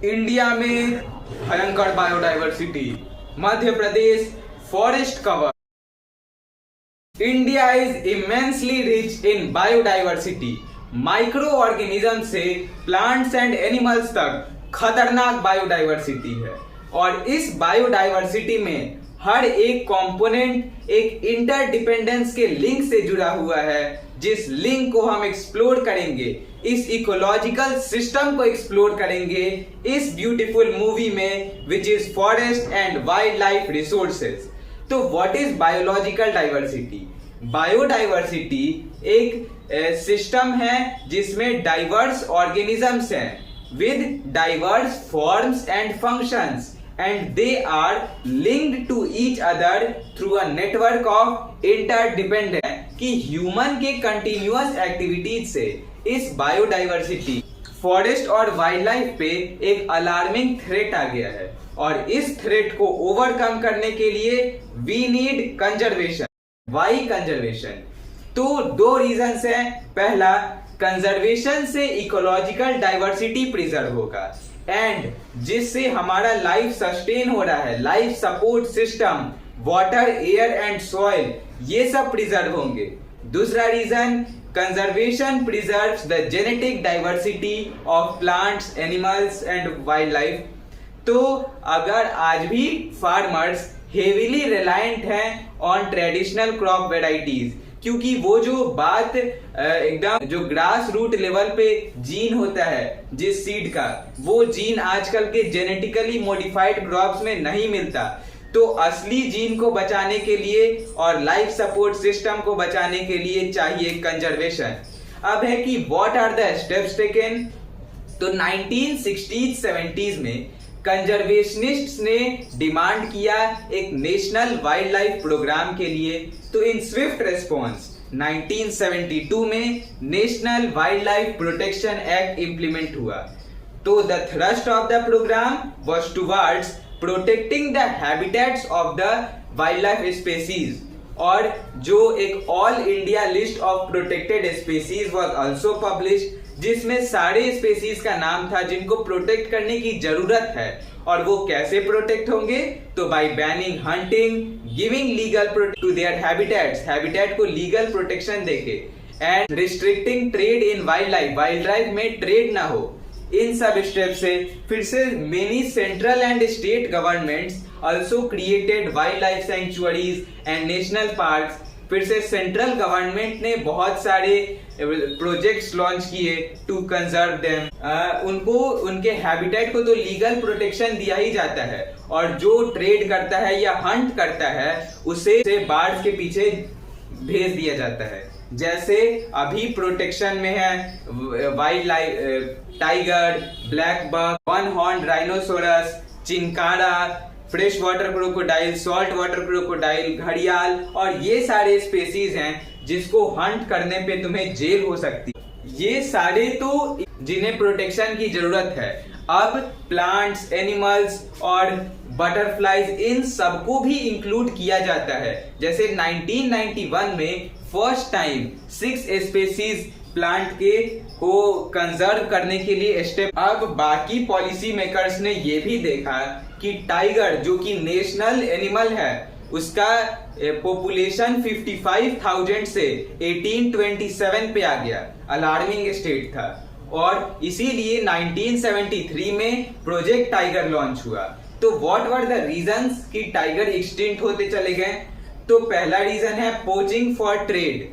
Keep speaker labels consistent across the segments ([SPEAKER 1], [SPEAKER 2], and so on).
[SPEAKER 1] India में भयंकर biodiversity, Madhya Pradesh forest cover. India is immensely rich in biodiversity. Micro organism से plants and animals तक खतरनाक बायोडाइवर्सिटी है और इस बायोडाइवर्सिटी में हर एक कंपोनेंट एक इंटरडिपेंडेंस के लिंक से जुड़ा हुआ है, जिस लिंक को हम एक्सप्लोर करेंगे, इस इकोलॉजिकल सिस्टम को एक्सप्लोर करेंगे इस ब्यूटीफुल मूवी में, which is forest and wildlife resources. तो what is biological diversity? Biodiversity एक सिस्टम है जिसमें डाइवर्स ऑर्गेनिजम्स हैं with diverse forms and functions and they are linked to each other through a network of interdependence। कि human के continuous activities से इस biodiversity, forest और वाइल्ड लाइफ पे एक अलार्मिंग थ्रेट आ गया है और इस थ्रेट को ओवरकम करने के लिए we need conservation. Why conservation? तो दो रीजंस हैं। पहला, कंजर्वेशन से इकोलॉजिकल डाइवर्सिटी प्रिजर्व होगा एंड जिससे हमारा लाइफ सस्टेन हो रहा है, life support system, water, air and soil, ये सब प्रिजर्व होंगे। दूसरा reason, conservation preserves the genetic diversity of plants, animals and wildlife. तो अगर आज भी फार्मर्स हेवीली रिलायंट हैं ऑन ट्रेडिशनल क्रॉप वेराइटीज, क्योंकि वो जो बात एकदम जो ग्रास रूट लेवल पे जीन होता है जिस सीड का, वो जीन आजकल के जेनेटिकली मॉडिफाइड क्रॉप्स में नहीं मिलता। तो असली जीन को बचाने के लिए और लाइफ सपोर्ट सिस्टम को बचाने के लिए चाहिए कंजर्वेशन। अब है कि what are the steps taken? तो 1960s 70s में कंजर्वेशनिस्ट्स ने डिमांड किया एक नेशनल वाइल्ड लाइफ प्रोग्राम के लिए। तो इन स्विफ्ट रेस्पॉन्स 1972 में national wildlife protection act implement हुआ। तो the thrust of the programme was towards protecting the habitats of the wildlife species, और जो एक all India list of protected species was also published, जिसमें सारे species का नाम था जिनको प्रोटेक्ट करने की जरूरत है। और वो कैसे प्रोटेक्ट होंगे? तो by banning hunting, giving legal to their habitats, habitat को लीगल प्रोटेक्शन देके, and restricting trade in wildlife, wildlife में ट्रेड ना हो। इन सब स्टेप से फिर से many central and state governments also created wildlife sanctuaries and national parks. फिर से सेंट्रल गवर्नमेंट ने बहुत सारे प्रोजेक्ट्स लॉन्च किए टू कंजर्व देम। उनको उनके हैबिटेट को तो लीगल प्रोटेक्शन दिया ही जाता है, और जो ट्रेड करता है या हंट करता है उसे बार्ड्स के पीछे भेज दिया जाता है। जैसे अभी प्रोटेक्शन में है wildlife, tiger, blackbuck, one horn rhinoceros, chinkara, fresh water crocodile, salt water crocodile, घड़ियाल, और ये सारे स्पीसीज हैं जिसको हंट करने पे तुम्हें जेल हो सकती है। ये सारे तो जिन्हें प्रोटेक्शन की जरूरत है। अब प्लांट्स, एनिमल्स और बटरफ्लाइज, इन सबको भी इंक्लूड किया जाता है। जैसे 1991 में फर्स्ट टाइम 6 स्पीसीज प्लांट के को कंजर्व करने के लिए स्टेप। अब बाकी पॉलिसी मेकर्स ने ये भी देखा कि टाइगर जो कि नेशनल एनिमल है, उसका पॉपुलेशन 55,000 से 1827 पे आ गया, अलार्मिंग स्टेट था, और इसीलिए 1973 में प्रोजेक्ट टाइगर लॉन्च हुआ। तो व्हाट वर द रीजंस कि टाइगर एक्सटिंक्ट होते चले गए? तो पहला रीजन है poaching for trade,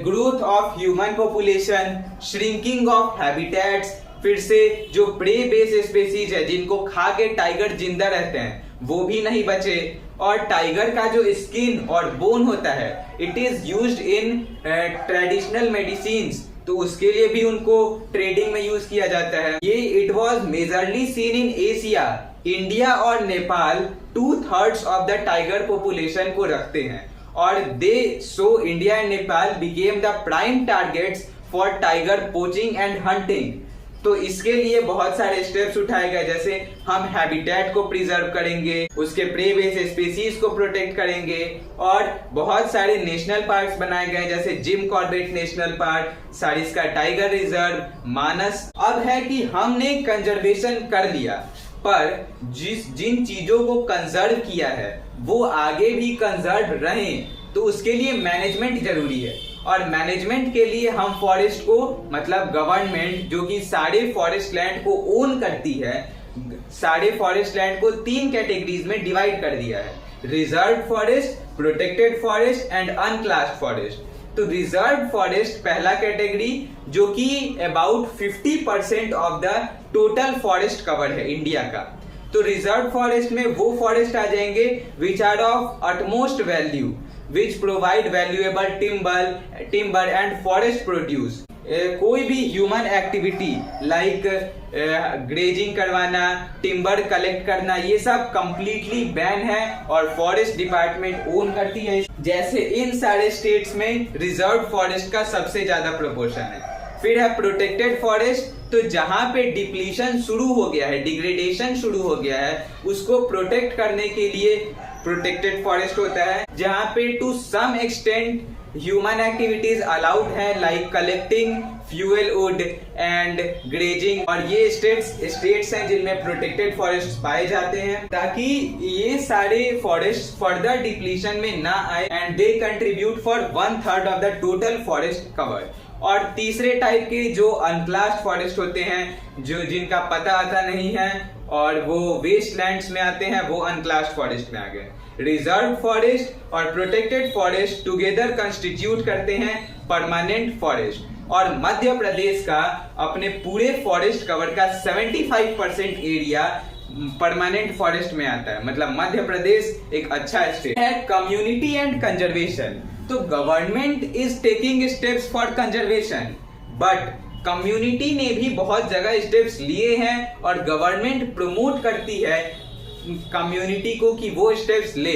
[SPEAKER 1] growth of human population, shrinking of habitats. फिर से जो प्रे बेस स्पीसीज है जिनको खा के टाइगर जिंदा रहते हैं वो भी नहीं बचे, और टाइगर का जो स्किन और बोन होता है it is used in traditional medicines, तो उसके लिए भी उनको ट्रेडिंग में यूज किया जाता है। ये it was majorly seen in Asia. India और Nepal 2/3 of the tiger population को रखते हैं, और they so India and Nepal became the prime targets for tiger poaching and hunting. तो इसके लिए बहुत सारे स्टेप्स उठाए गए, जैसे हम हैबिटेट को प्रिजर्व करेंगे, उसके प्रे बेस्ड स्पीसीज को प्रोटेक्ट करेंगे, और बहुत सारे नेशनल पार्क्स बनाए गए जैसे Jim Corbett national park, Sariska tiger reserve, Manas. अब है कि हमने कंजर्वेशन कर लिया, पर जिन चीजों को कंजर्व किया है वो आगे भी कंजर्व रहें, तो उसके लिए मैनेजमेंट जरूरी है। और मैनेजमेंट के लिए हम फॉरेस्ट को, मतलब गवर्नमेंट जो कि सारे फॉरेस्ट लैंड को ओन करती है, सारे फॉरेस्ट लैंड को 3 कैटेगरीज में डिवाइड कर दिया है: reserve forest, protected forest and unclassed forest. तो रिजर्व फॉरेस्ट पहला कैटेगरी, जो कि about 50% of the total forest cover है इंडिया का। तो रिजर्व फॉरेस्ट में वो फॉरेस्ट आ जाएंगे which are of utmost value, which provide valuable timber and forest produce। कोई भी ह्यूमन एक्टिविटी लाइक ग्रेजिंग करवाना, टिम्बर कलेक्ट करना, ये सब कंप्लीटली बैन है और फॉरेस्ट डिपार्टमेंट ओन करती है। जैसे इन सारे स्टेट्स में रिजर्व फॉरेस्ट का सबसे ज्यादा प्रोपोर्शन है। फिर है प्रोटेक्टेड फॉरेस्ट, तो जहां पे डिप्लीशन शुरू हो गया है, डिग्रेडेशन शुरू हो गया है, उसको प्रोटेक्ट करने के लिए प्रोटेक्टेड फॉरेस्ट होता है, जहां पे to some extent human activities allowed है like collecting fuel wood and grazing. और ये स्टेट्स हैं जिनमें प्रोटेक्टेड फॉरेस्ट पाए जाते हैं, ताकि ये सारे फॉरेस्ट फर्दर डिप्लीशन में ना आए and they contribute for 1/3 of the total forest cover. और तीसरे टाइप के जो अनक्लास्ड फॉरेस्ट होते हैं, जो जिनका पता आता नहीं है और वो वेस्टलैंड्स में आते हैं, वो अनक्लास्ड फॉरेस्ट में आ गए। रिजर्व फॉरेस्ट और प्रोटेक्टेड फॉरेस्ट टुगेदर कंस्टिट्यूट करते हैं परमानेंट फॉरेस्ट। और मध्य प्रदेश का अपने पूरे फॉरेस्ट कवर का 75% एरिया परमानेंट फॉरेस्ट में आता है, मतलब मध्य प्रदेश एक अच्छा स्टेट है। कम्युनिटी एंड कंजर्वेशन, तो government is taking steps for conservation, but community ने भी बहुत जगह स्टेप्स लिए हैं और गवर्नमेंट प्रमोट करती है कम्युनिटी को कि वो स्टेप्स ले।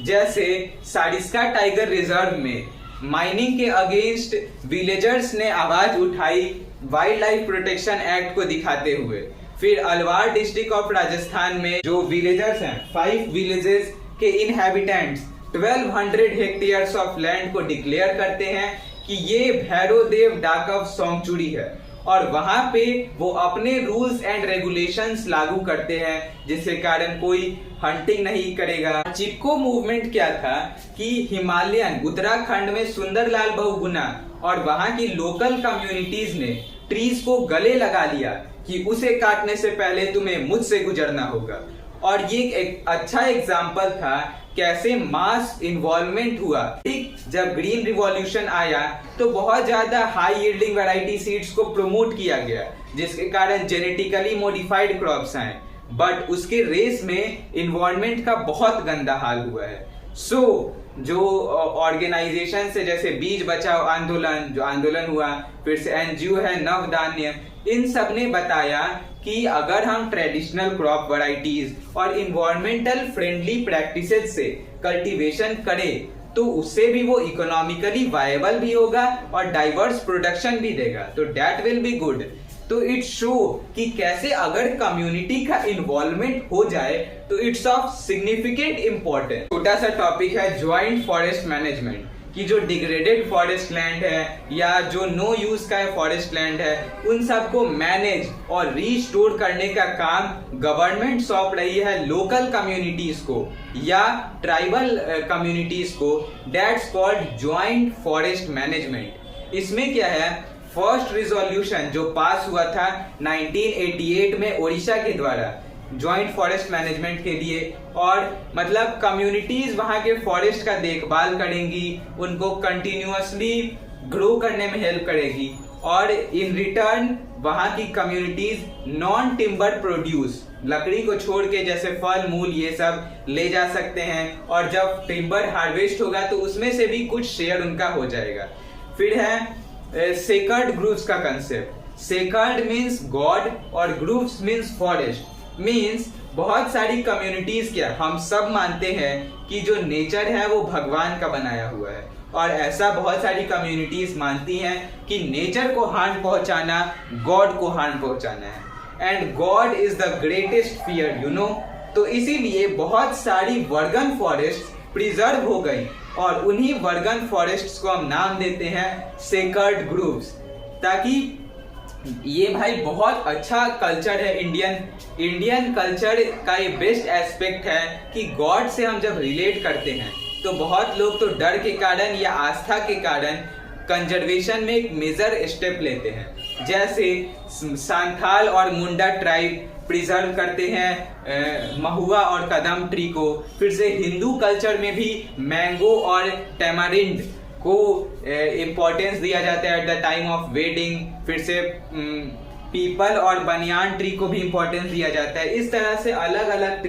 [SPEAKER 1] जैसे सरिस्का टाइगर रिजर्व में माइनिंग के अगेंस्ट विलेजर्स ने आवाज उठाई वाइल्ड लाइफ प्रोटेक्शन एक्ट को दिखाते हुए। फिर अलवार डिस्ट्रिक्ट ऑफ राजस्थान में जो विलेजर्स हैं, 5 विलेजेस के इनहैबिटेंट्स 1200 हेक्टेयर्स ऑफ लैंड को डिक्लेयर करते हैं कि ये भैरोदेव डाकव सॉन्चुरी है, और वहां पे वो अपने रूल्स एंड रेगुलेशंस लागू करते हैं, जिसके कारण कोई हंटिंग नहीं करेगा। चिपको मूवमेंट क्या था कि हिमालयन उत्तराखंड में सुंदरलाल बहुगुणा और वहां की लोकल कम्युनिटीज ने ट्रीज को गले लगा लिया कि उसे काटने से पहले तुम्हें मुझसे गुजरना होगा। और ये एक अच्छा एग्जाम्पल था कैसे मास इन्वॉल्वमेंट हुआ। ठीक जब ग्रीन रिवॉल्यूशन आया तो बहुत ज्यादा हाई यील्डिंग वैरायटी सीड्स को प्रमोट किया गया, जिसके कारण जेनेटिकली मॉडिफाइड क्रॉप्स आए, बट उसके रेस में इन्वायरमेंट का बहुत गंदा हाल हुआ है। जो ऑर्गेनाइजेशन से जैसे बीज बचाओ आंदोलन जो आंदोलन हुआ, फिर से एनजीओ है नवधान्य, इन सब ने बताया कि अगर हम ट्रेडिशनल क्रॉप वैरायटीज और इन्वायरमेंटल फ्रेंडली प्रैक्टिसेस से कल्टीवेशन करें तो उससे भी वो इकोनॉमिकली वायबल भी होगा और डाइवर्स प्रोडक्शन भी देगा, तो दैट विल बी गुड। तो इट शो कि कैसे अगर कम्युनिटी का इन्वॉल्वमेंट हो जाए तो इट्स ऑफ सिग्निफिकेंट इम्पोर्टेंस। छोटा सा टॉपिक है ज्वाइंट फॉरेस्ट मैनेजमेंट, कि जो डिग्रेडेड फॉरेस्ट लैंड है या जो नो यूज का फॉरेस्ट लैंड है, उन सबको मैनेज और रीस्टोर करने का काम गवर्नमेंट सौंप रही है लोकल कम्युनिटीज को या ट्राइबल कम्युनिटीज को। That's called joint forest management. इसमें क्या है, फर्स्ट रिजोल्यूशन जो पास हुआ था 1988 में ओडिशा के द्वारा ज्वाइंट फॉरेस्ट मैनेजमेंट के लिए, और मतलब कम्युनिटीज वहां के फॉरेस्ट का देखभाल करेंगी, उनको कंटिन्यूअसली ग्रो करने में हेल्प करेगी, और इन रिटर्न वहां की कम्युनिटीज नॉन टिम्बर प्रोड्यूस, लकड़ी को छोड़ के जैसे फल मूल ये सब ले जा सकते हैं, और जब टिम्बर हार्वेस्ट होगा तो उसमें से भी कुछ शेयर उनका हो जाएगा। फिर है सेक्रेड ग्रुप्स का कंसेप्ट। सेक्रेड मीन्स गॉड और ग्रुप्स मीन्स फॉरेस्ट। मीन्स बहुत सारी कम्युनिटीज क्या हम सब मानते हैं कि जो नेचर है वो भगवान का बनाया हुआ है, और ऐसा बहुत सारी कम्युनिटीज मानती हैं कि नेचर को हार्म पहुंचाना गॉड को हार्म पहुंचाना है, and God is the greatest fear, you know. तो इसीलिए बहुत सारी वर्गन फॉरेस्ट प्रिजर्व हो गई और उन्हीं वर्गन फॉरेस्ट्स को हम नाम देते हैं सेक्रेड ग्रुव्स, ताकि ये भाई बहुत अच्छा कल्चर है। इंडियन कल्चर का ये बेस्ट एस्पेक्ट है कि गॉड से हम जब रिलेट करते हैं तो बहुत लोग तो डर के कारण या आस्था के कारण कंजर्वेशन में एक मेजर स्टेप लेते हैं। जैसे सांथाल और मुंडा ट्राइब प्रिजर्व करते हैं महुआ और कदम ट्री को। फिर से हिंदू कल्चर में भी मैंगो और टैमारिंड को इम्पोर्टेंस दिया जाता है at the time of wedding. फिर से पीपल और बनियान ट्री को भी इम्पोर्टेंस दिया जाता है। इस तरह से अलग अलग